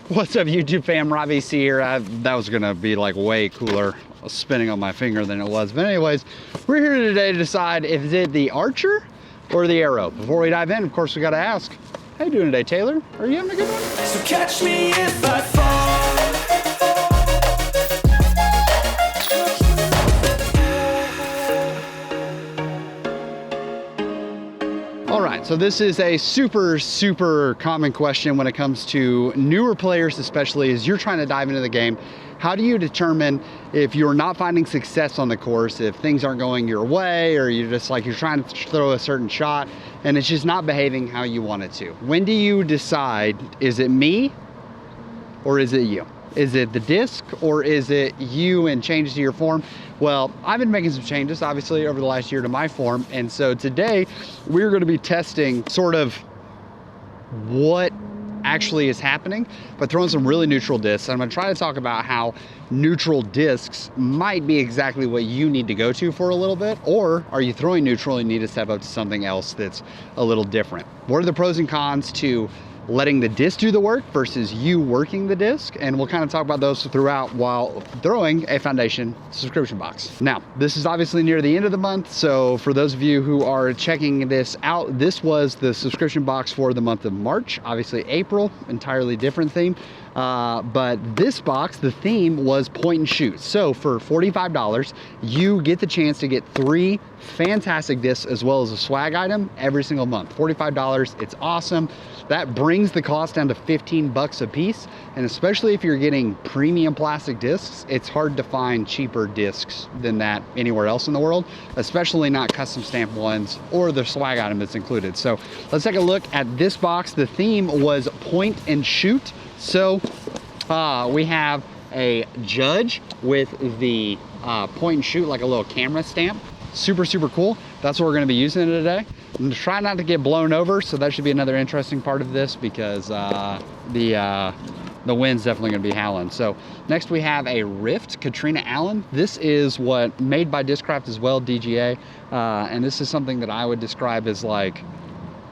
What's up, YouTube fam? Robbie here. That was gonna be like way cooler spinning on my finger than it was. But anyways, we're here today to decide if it's the archer or the arrow. Before we dive in, of course, we gotta ask, how you doing today, Taylor? Are you having a good one? So catch me if I fall. All right, so this is a super common question when it comes to newer players, especially as you're trying to dive into the game. How do you determine if you're not finding success on the course, if things aren't going your way, or you're just like, you're trying to throw a certain shot and it's just not behaving how you want it to? When do you decide, is it me or is it you? Is it the disc or is it you and changes to your form? Well, I've been making some changes, obviously, over the last year to my form. And so today we're going to be testing sort of what actually is happening, but throwing some really neutral discs. I'm going to try to talk about how neutral discs might be exactly what you need to go to for a little bit, or are you throwing neutral and need to step up to something else that's a little different? What are the pros and cons to letting the disc do the work versus you working the disc? And we'll kind of talk about those throughout while throwing a foundation subscription box. Now, this is obviously near the end of the month, so for those of you who are checking this out, this was the subscription box for the month of March. Obviously April, entirely different theme. But this box, the theme was point and shoot. So for $45, you get the chance to get 3 fantastic discs as well as a swag item every single month. $45, it's awesome. That brings the cost down to 15 bucks a piece. And especially if you're getting premium plastic discs, it's hard to find cheaper discs than that anywhere else in the world, especially not custom stamped ones or the swag item that's included. So let's take a look at this box. The theme was point and shoot. So we have a judge with the point and shoot, like a little camera stamp. Super cool. That's what we're going to be using today. I'm going to try not to get blown over, so that should be another interesting part of this, because the wind's definitely going to be howling. So next we have a Rift Katrina Allen. This is what made by Discraft as well, DGA, and this is something that I would describe as like,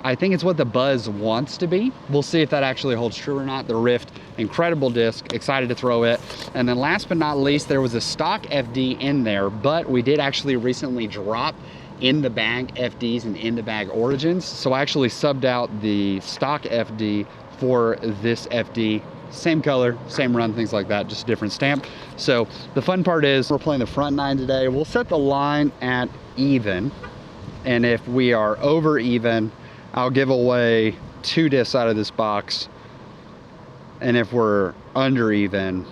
I think it's what the Buzz wants to be. We'll see if that actually holds true or not. The Rift, incredible disc, excited to throw it. And then last but not least, there was a stock FD in there, but we did actually recently drop in the bag FDs and in the bag Origins. So I actually subbed out the stock FD for this FD. Same color, same run, things like that, just a different stamp. So the fun part is we're playing the front 9 today. We'll set the line at even. And if we are over even, I'll give away 2 discs out of this box. And if we're under even,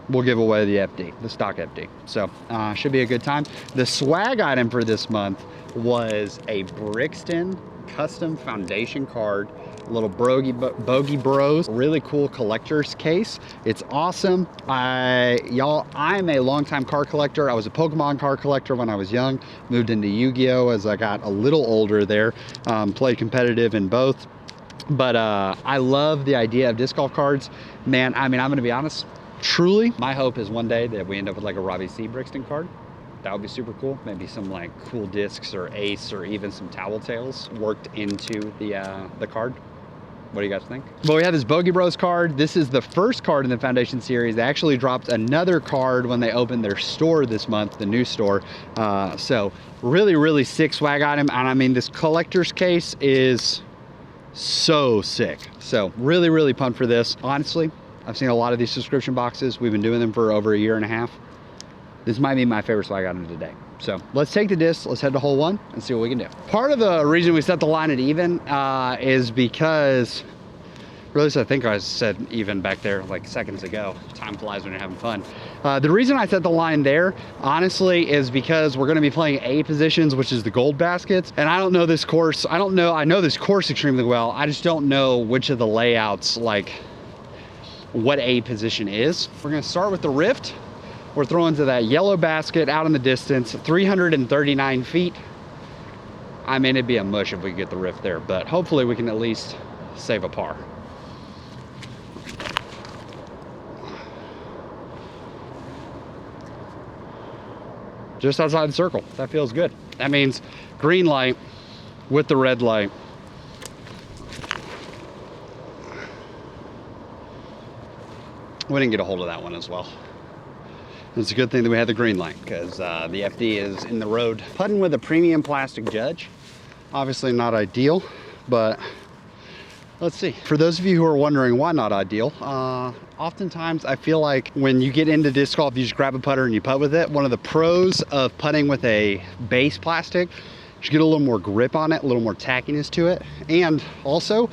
we'll give away the FD, the stock FD. So should be a good time. The swag item for this month was a Brixton custom foundation card, little bogey bros, really cool collector's case. It's awesome. I'm a longtime card collector. I was a Pokemon card collector when I was young, moved into Yu-Gi-Oh as I got a little older there, played competitive in both. But I love the idea of disc golf cards. Man, I mean, I'm gonna be honest, truly, my hope is one day that we end up with like a Robbie C. Brixton card. That would be super cool. Maybe some like cool discs or ace or even some towel tails worked into the card. What do you guys think? Well, we have this Bogey Bros card. This is the first card in the Foundation series. They actually dropped another card when they opened their store this month, the new store. So really sick swag item. And I mean, this collector's case is so sick. So really pumped for this. Honestly, I've seen a lot of these subscription boxes. We've been doing them for over a year and a half. This might be my favorite swag item today. So let's take the disc, let's head to hole 1 and see what we can do. Part of the reason we set the line at even is because, really, I think I said even back there like seconds ago. Time flies when you're having fun. The reason I set the line there, honestly, is because we're gonna be playing A positions, which is the gold baskets. And I don't know this course. I know this course extremely well. I just don't know which of the layouts, like what A position is. We're gonna start with the Rift. We're throwing to that yellow basket out in the distance, 339 feet. I mean, it'd be a mush if we could get the Rift there, but hopefully we can at least save a par. Just outside the circle. That feels good. That means green light with the red light. We didn't get a hold of that one as well. It's a good thing that we had the green light, because the FD is in the road. Putting with a premium plastic judge, obviously not ideal, but let's see. For those of you who are wondering why not ideal, oftentimes I feel like when you get into disc golf, you just grab a putter and you putt with it. One of the pros of putting with a base plastic, you get a little more grip on it, a little more tackiness to it. And also,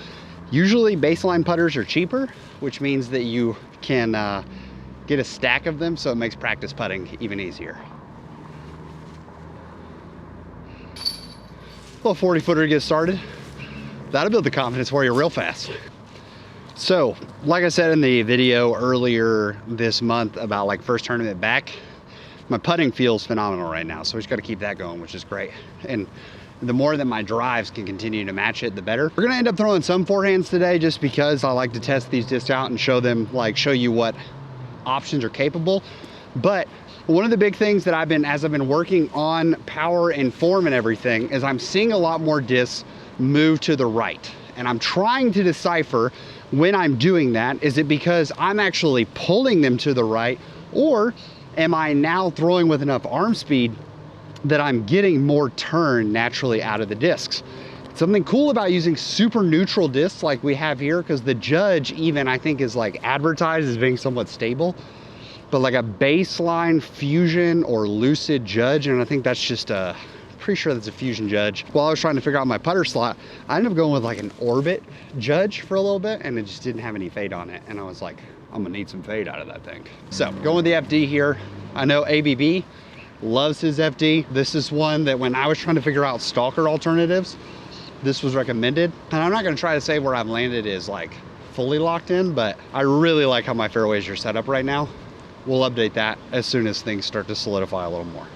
usually baseline putters are cheaper, which means that you can get a stack of them, so it makes practice putting even easier. Little 40 footer to get started. That'll build the confidence for you real fast. So, like I said in the video earlier this month about like first tournament back, my putting feels phenomenal right now. So we just got to keep that going, which is great. And the more that my drives can continue to match it, the better. We're gonna end up throwing some forehands today just because I like to test these discs out and show you what options are capable. But one of the big things that as I've been working on power and form and everything, is I'm seeing a lot more discs move to the right. And I'm trying to decipher when I'm doing that, is it because I'm actually pulling them to the right, or am I now throwing with enough arm speed that I'm getting more turn naturally out of the discs? Something cool about using super neutral discs like we have here, because the judge even I think is like advertised as being somewhat stable, but like a baseline fusion or lucid judge, and I think that's just pretty sure that's a fusion judge. While I was trying to figure out my putter slot, I ended up going with like an orbit judge for a little bit, and it just didn't have any fade on it, and I was like, I'm gonna need some fade out of that thing. So going with the FD here. I know ABB loves his FD. This is one that when I was trying to figure out stalker alternatives, this was recommended. And I'm not gonna try to say where I've landed is like fully locked in, but I really like how my fairways are set up right now. We'll update that as soon as things start to solidify a little more.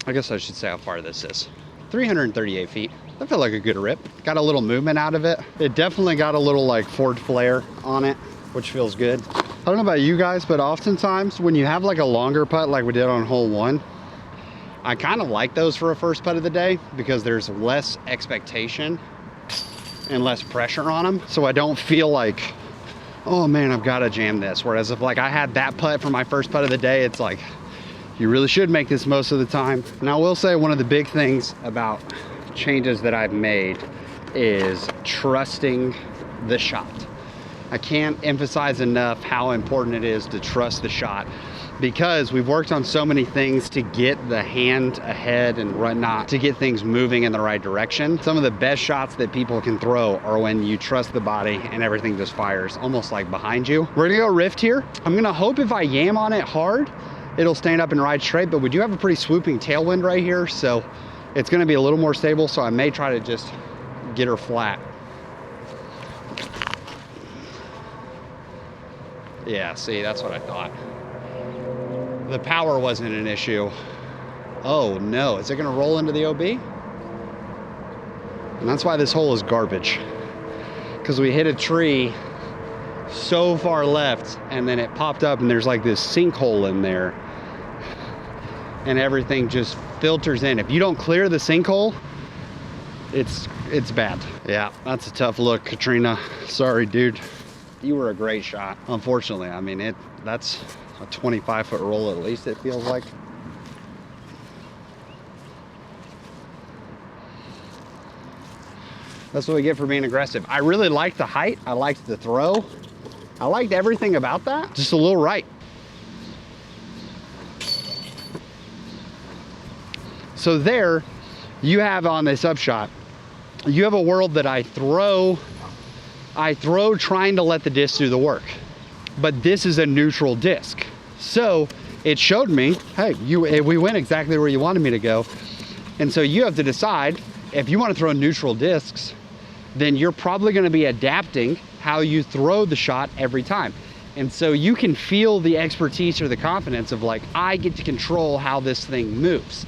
I guess I should say how far this is. 338 feet. That felt like a good rip. Got a little movement out of it. It definitely got a little like Ford flare on it, which feels good. I don't know about you guys, but oftentimes when you have like a longer putt like we did on hole 1, I kind of like those for a first putt of the day because there's less expectation and less pressure on them. So I don't feel like, oh man, I've got to jam this. Whereas if like I had that putt for my first putt of the day, it's like, you really should make this most of the time. Now I will say one of the big things about changes that I've made is trusting the shot. I can't emphasize enough how important it is to trust the shot, because we've worked on so many things to get the hand ahead and whatnot, to get things moving in the right direction. Some of the best shots that people can throw are when you trust the body and everything just fires almost like behind you. We're gonna go rift here. I'm gonna hope if I yam on it hard, it'll stand up and ride straight, but we do have a pretty swooping tailwind right here, so it's gonna be a little more stable, so I may try to just get her flat. Yeah, see, that's what I thought. The power wasn't an issue. Oh no, is it gonna roll into the OB? And that's why this hole is garbage, because we hit a tree so far left and then it popped up and there's like this sinkhole in there and everything just filters in. If you don't clear the sinkhole, it's bad. Yeah, that's a tough look, Katrina. Sorry, dude. You were a great shot. Unfortunately, I mean, that's a 25-foot roll at least, it feels like. That's what we get for being aggressive. I really liked the height. I liked the throw. I liked everything about that. Just a little right. So there, you have on this upshot, you have a world that I throw trying to let the disc do the work. But this is a neutral disc. So it showed me, hey, we went exactly where you wanted me to go. And so you have to decide, if you want to throw neutral discs, then you're probably going to be adapting how you throw the shot every time. And so you can feel the expertise or the confidence of like, I get to control how this thing moves.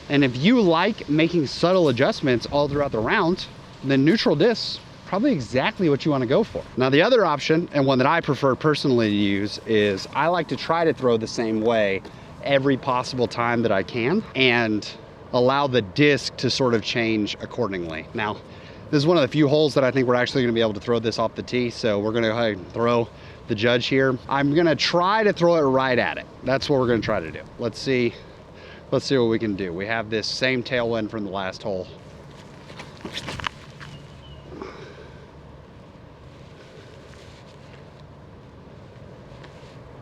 And if you like making subtle adjustments all throughout the round, then neutral discs, probably exactly what you want to go for. Now the other option, and one that I prefer personally to use, is I like to try to throw the same way every possible time that I can and allow the disc to sort of change accordingly. Now, This is one of the few holes that I think we're actually gonna be able to throw this off the tee. So we're gonna go ahead and throw the judge here. I'm gonna try to throw it right at it. That's what we're gonna try to do. Let's see what we can do. We have this same tailwind from the last hole.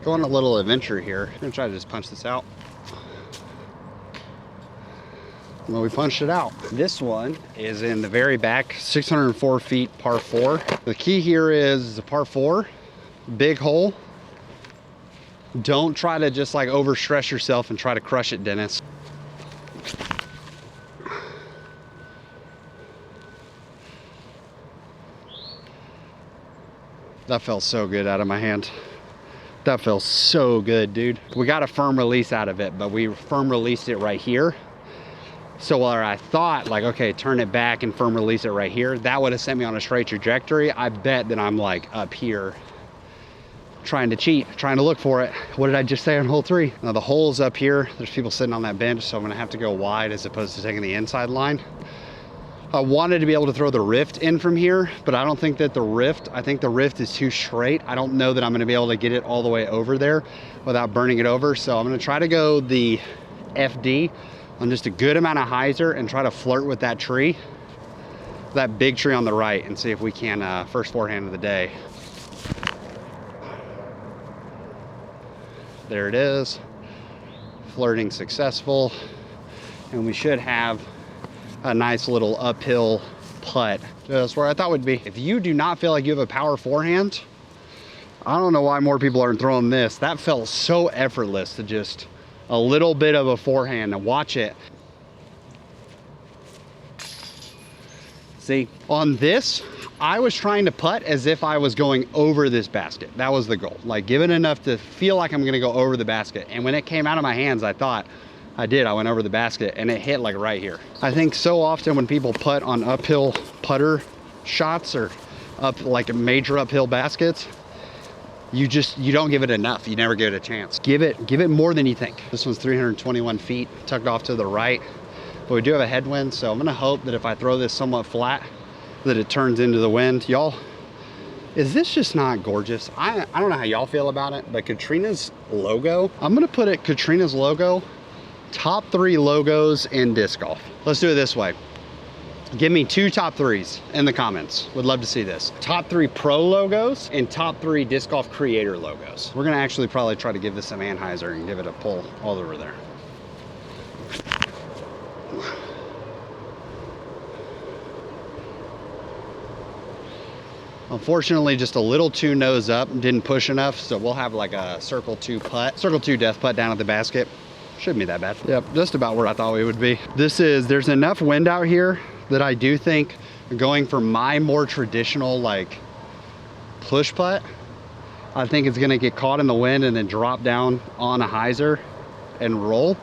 Go on a little adventure here. I'm gonna try to just punch this out. Well, we punched it out. This one is in the very back, 604 feet, par 4. The key here is a par 4, big hole. Don't try to just like overstress yourself and try to crush it, Dennis. That felt so good out of my hand. That feels so good, dude. We got a firm release out of it, but we firm released it right here. So while I thought like, okay, turn it back and firm release it right here, that would have sent me on a straight trajectory. I bet that I'm like up here trying to cheat, trying to look for it. What did I just say on hole 3? Now the hole's up here. There's people sitting on that bench, so I'm gonna have to go wide as opposed to taking the inside line. I wanted to be able to throw the rift in from here, but I don't think that I think the rift is too straight. I don't know that I'm gonna be able to get it all the way over there without burning it over. So I'm gonna try to go the FD on just a good amount of hyzer and try to flirt with that tree, that big tree on the right, and see if we can, first forehand of the day. There it is, flirting successful. And we should have a nice little uphill putt, just where I thought would be. If you do not feel like you have a power forehand, I don't know why more people aren't throwing this. That felt so effortless to just a little bit of a forehand and watch it. See, on this, I was trying to putt as if I was going over this basket. That was the goal. Like, give it enough to feel like I'm gonna go over the basket. And when it came out of my hands, I thought, I went over the basket and it hit like right here. I think so often when people putt on uphill putter shots or up like major uphill baskets, you don't give it enough. You never give it a chance. Give it more than you think. This one's 321 feet, tucked off to the right, but we do have a headwind, so I'm gonna hope that if I throw this somewhat flat, that it turns into the wind. Y'all, is this just not gorgeous? I don't know how y'all feel about it, but Katrina's logo, I'm gonna put it Katrina's logo, top 3 logos in disc golf. Let's do it this way. Give me 2 top 3s in the comments. Would love to see this. Top 3 pro logos and top 3 disc golf creator logos. We're gonna actually probably try to give this some Anheuser and give it a pull all over there. Unfortunately, just a little too nose up, didn't push enough, so we'll have like a circle 2 putt, circle 2 death putt down at the basket. Shouldn't be that bad. Yep, just about where I thought we would be. There's enough wind out here that I do think going for my more traditional like push putt, I think it's gonna get caught in the wind and then drop down on a hyzer and roll.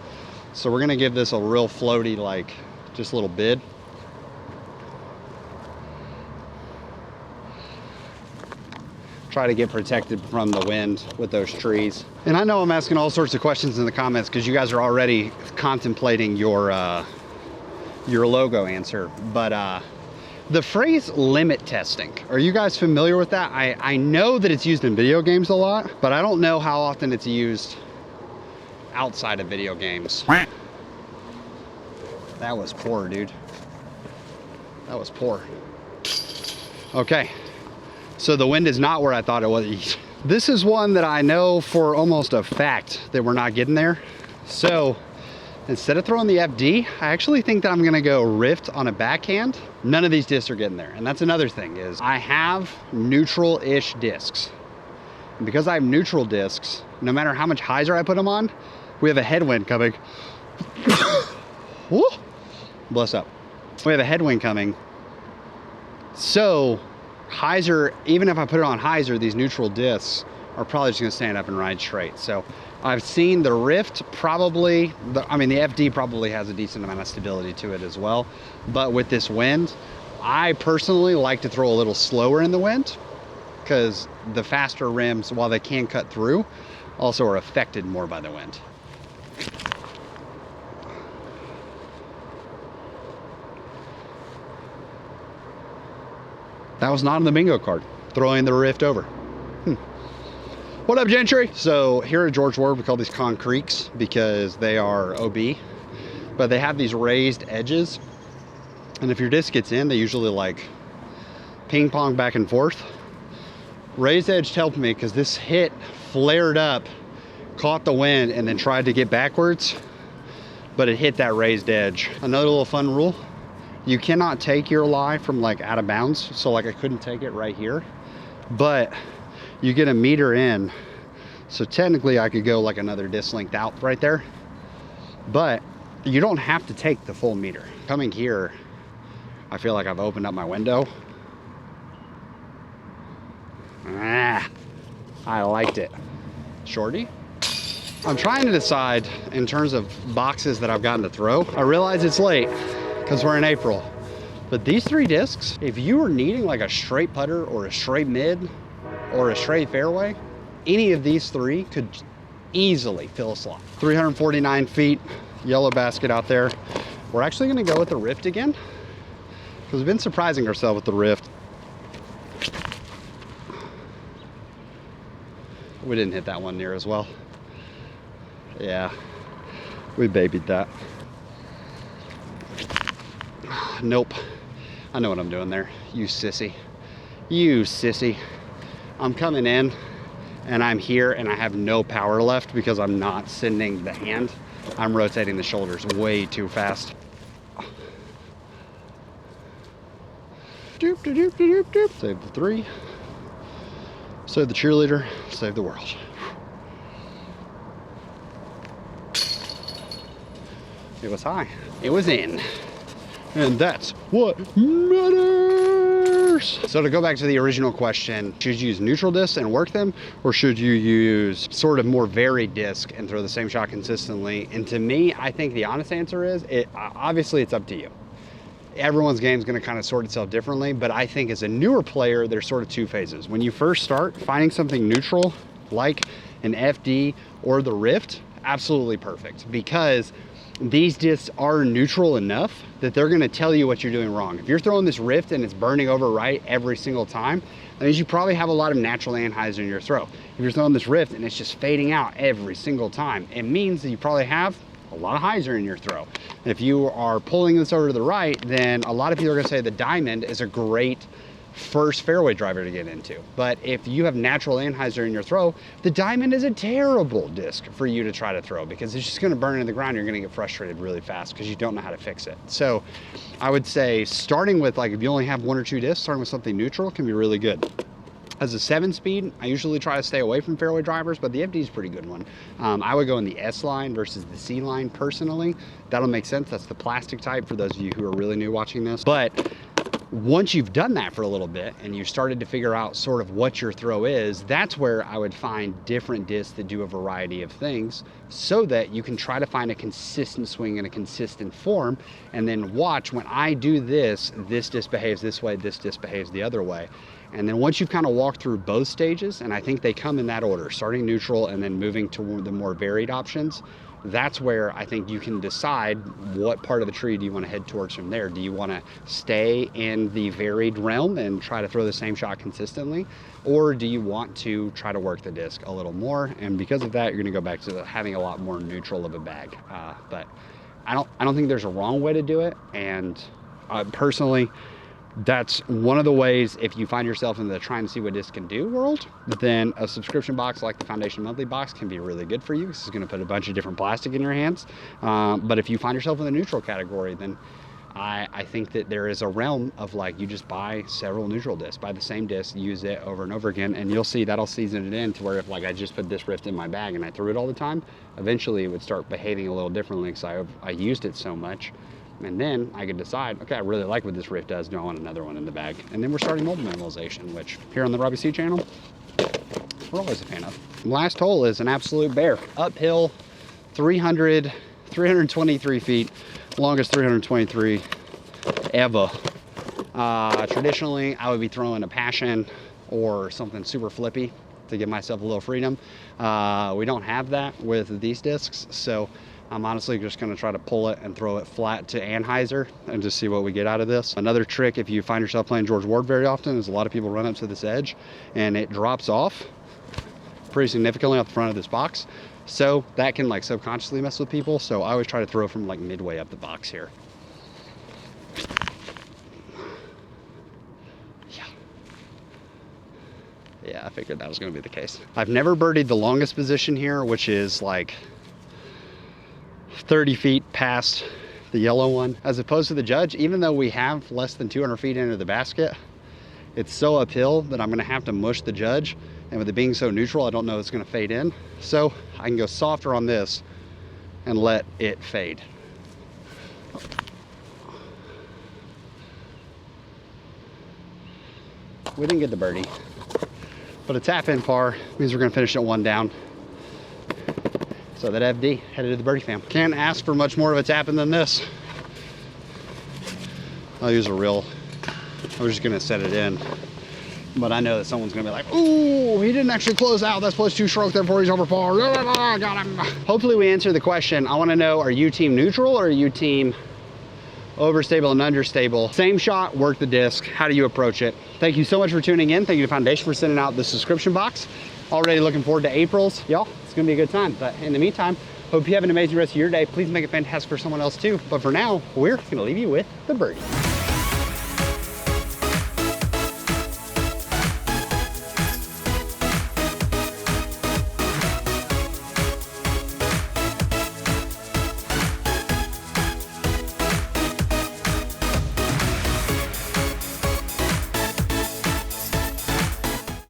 So we're gonna give this a real floaty, like just a little bid. Try to get protected from the wind with those trees. And I know I'm asking all sorts of questions in the comments because you guys are already contemplating your logo answer, but the phrase limit testing, are you guys familiar with that? I know that it's used in video games a lot, but I don't know how often it's used outside of video games. That was poor, dude. That was poor. Okay, so the wind is not where I thought it was. This is one that I know for almost a fact that we're not getting there. So instead of throwing the FD, I actually think that I'm gonna go rift on a backhand. None of these discs are getting there. And that's another thing is I have neutral-ish discs. And because I have neutral discs, no matter how much hyzer I put them on, we have a headwind coming. Woo! Bless up. We have a headwind coming. So hyzer, even if I put it on hyzer, these neutral discs are probably just gonna stand up and ride straight. So I've seen the rift probably, the FD probably has a decent amount of stability to it as well. But with this wind, I personally like to throw a little slower in the wind because the faster rims, while they can cut through, also are affected more by the wind. That was not on the bingo card. Throwing the Rift over. What up, Gentry? So here at George Ward, we call these concretes because they are OB, but they have these raised edges. And if your disc gets in, they usually like ping pong back and forth. Raised edge helped me because this hit flared up, caught the wind, and then tried to get backwards, but it hit that raised edge. Another little fun rule, you cannot take your lie from like out of bounds. So like I couldn't take it right here, but you get a meter in. So technically I could go like another disc length out right there, but you don't have to take the full meter. Coming here, I feel like I've opened up my window. I liked it. Shorty? I'm trying to decide in terms of boxes that I've gotten to throw. I realize it's late because we're in April, but these 3 discs, if you are needing like a straight putter or a straight mid or a straight fairway, any of these 3 could easily fill a slot. 349 feet, yellow basket out there. We're actually gonna go with the Rift again because we've been surprising ourselves with the Rift. We didn't hit that one near as well. Yeah, we babied that. Nope, I know what I'm doing there. You sissy, you sissy. I'm coming in and I'm here and I have no power left because I'm not sending the hand. I'm rotating the shoulders way too fast. Doop, doop, doop, doop, doop. Save the 3. Save the cheerleader, save the world. It was high, it was in. And that's what matters. So to go back to the original question, should you use neutral discs and work them, or should you use sort of more varied disc and throw the same shot consistently? And to me, I think the honest answer is, obviously it's up to you. Everyone's game is going to kind of sort itself differently, but I think as a newer player, there's sort of 2 phases. When you first start, finding something neutral like an FD or the Rift, absolutely perfect, because these discs are neutral enough that they're going to tell you what you're doing wrong. If you're throwing this Rift and it's burning over right every single time, that means you probably have a lot of natural anhyzer in your throw. If you're throwing this Rift and it's just fading out every single time, it means that you probably have a lot of hyzer in your throw. If you are pulling this over to the right, then a lot of people are going to say the diamond is a great first fairway driver to get into. But if you have natural anhyzer in your throw, the diamond is a terrible disc for you to try to throw because it's just going to burn into the ground. You're going to get frustrated really fast because you don't know how to fix it. So I would say starting with, like, if you only have 1 or 2 discs, starting with something neutral can be really good. As a 7-speed, I usually try to stay away from fairway drivers, but the FD is a pretty good one. I would go in the S line versus the C line personally. That'll make sense. That's the plastic type for those of you who are really new watching this. But once you've done that for a little bit and you started to figure out sort of what your throw is, that's where I would find different discs that do a variety of things so that you can try to find a consistent swing in a consistent form, and then watch when I do this disc behaves this way, this disc behaves the other way. And then once you've kind of walked through both stages, and I think they come in that order, starting neutral and then moving to the more varied options, that's where I think you can decide what part of the tree do you want to head towards from there. Do you want to stay in the varied realm and try to throw the same shot consistently? Or do you want to try to work the disc a little more? And because of that, you're going to go back to having a lot more neutral of a bag. But I don't think there's a wrong way to do it. And personally, that's one of the ways, if you find yourself in the trying to see what disc can do world, then a subscription box like the Foundation Monthly box can be really good for you. This is going to put a bunch of different plastic in your hands. But if you find yourself in the neutral category, then I think that there is a realm of, like, you just buy several neutral discs, buy the same disc, use it over and over again, and you'll see that'll season it in to where if, like, I just put this Rift in my bag and I threw it all the time, eventually it would start behaving a little differently because I used it so much. And then I could decide, okay, I really like what this Rift does. Do I want another one in the bag? And then we're starting mobile minimalization, which here on the Robbie C channel, we're always a fan of. Last hole is an absolute bear. Uphill, 323 feet, longest 323 ever. Traditionally, I would be throwing a Passion or something super flippy to give myself a little freedom. We don't have that with these discs, so I'm honestly just gonna try to pull it and throw it flat to Anheuser and just see what we get out of this. Another trick, if you find yourself playing George Ward very often, is a lot of people run up to this edge and it drops off pretty significantly off the front of this box. So that can like subconsciously mess with people. So I always try to throw from like midway up the box here. Yeah, I figured that was gonna be the case. I've never birdied the longest position here, which is like 30 feet past the yellow one. As opposed to the judge, even though we have less than 200 feet into the basket, it's so uphill that I'm gonna have to mush the judge. And with it being so neutral, I don't know it's gonna fade in. So I can go softer on this and let it fade. We didn't get the birdie, but a tap in par means we're gonna finish at 1 down. So that FD headed to the birdie fam. Can't ask for much more of a tapping than this. I'll use a reel. I was just gonna set it in, but I know that someone's gonna be like, ooh, he didn't actually close out. That's +2 stroke, therefore he's over par. Got him. Hopefully we answer the question. I wanna know, are you team neutral or are you team overstable and understable? Same shot, work the disc. How do you approach it? Thank you so much for tuning in. Thank you to Foundation for sending out the subscription box. Already looking forward to April's. Y'all, it's gonna be a good time. But in the meantime, hope you have an amazing rest of your day. Please make it fantastic for someone else too. But for now, we're gonna leave you with the birdie.